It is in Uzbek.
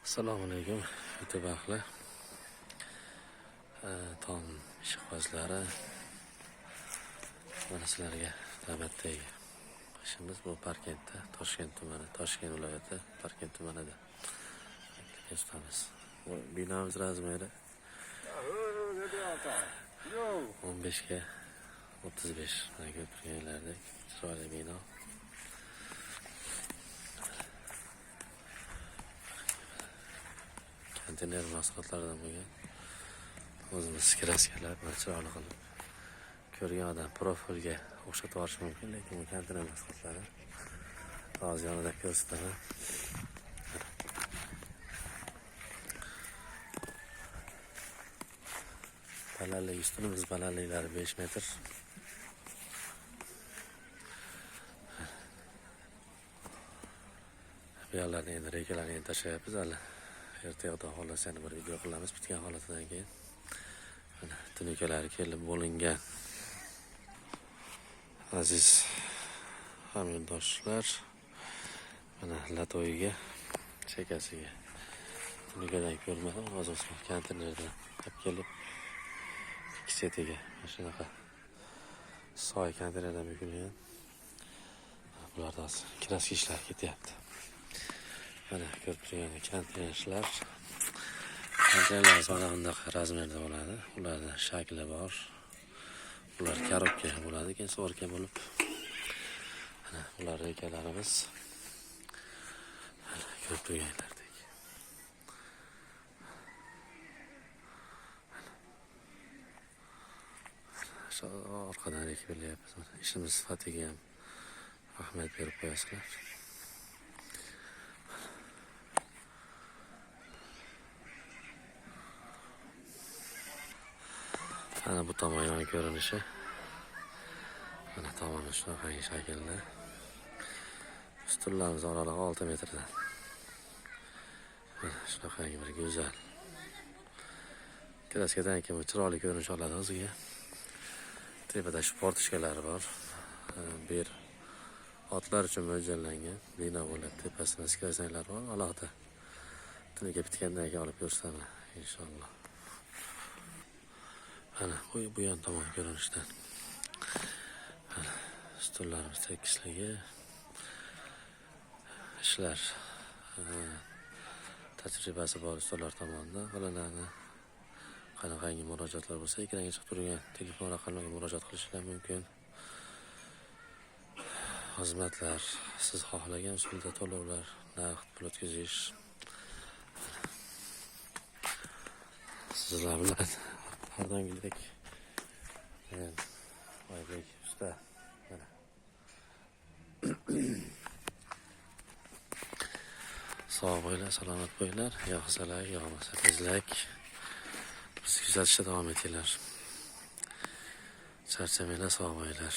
Assalomu alaykum YouTube ahli, tom ishqibozlari, mana sizlarga navbatdagi ishimiz bu Parkentda, Toshkent tumani, Toshkent viloyati Parkent tumanida tutamiz. Binomiz razmeri 15 ga 35 mana ko'rib turganlaridek chiroyli bino. Konteyner mahsulotlardan bo'lgan o'zimiz kraskalar chiroyli qilib ko'rgan odam profilga o'xshatib olishi mumkin, lekin bu konteyner mahsulotlari hozir yonida ko'rsataman. Balandlik ustunimiz balandliklari 5 metr. Bu yerlarni endi rekalarni endi tashlayapmiz hali. Ertaga xolos yana bir video qilamiz bitgan holatidan keyin. Mana tunukalari kelib bo'lingan aziz hamyurtdoshlar, mana latoyiga, chekasiga tunukadan ko'rmadim, hozir konteynerdan olib kelib ikki setiga mana shunaqa soy konteynerdan bukilgan. Bularda kraska ishlari ketyapti. Mana ko'rib turgan konteynerlar. Konteynerlar mana bunday razmerda bo'ladi. Ularda shakli bor. Ular korobka bo'ladi, keyin svorka bo'lib. Mana ular rekalarimiz. Mana ko'rib turganlardek. Shu orqadan reka beryapmiz. Ishimiz sifatiga ham rahmat berib qo'yasizlar. Mana bu tomon yon ko'rinishi. Mana tomoni shunaqa shaklda. Stullarimiz oraligi 6 metrdan. Mana shunaqa bir go'zal. Kraskadan keyin chiroyli ko'rinish oladi o'ziga. Tepada shu portishkalari bor. Bu yer otlar uchun mo'ljallangan bino bo'lib, tepasida skazanlar bor. Alohida tunuka bitgandan keyin olib ko'rsataman inshaalloh. Mana bu yon tomon ko'rinishdan. Mana stullarimiz tekisligi, ishlar tajribasi bor ustalar tomonidan qilinadi. Qanaqangi murojaatlar bo'lsa, ekranga chiqib turgan telefon raqamlariga murojaat qilishingiz mumkin. Xizmatlar, siz xohlagan usulda to'lovlar, naqd pul o'tkazish. Sizlar bilan har doimgidek Oybek usta. Mana sog' bo'linglar, salomat bo'linglar. Yoqsalar, yoqmasa tezlak. Bizni kuzatishda davom etinglar. Charchamanglar, sog' bo'linglar.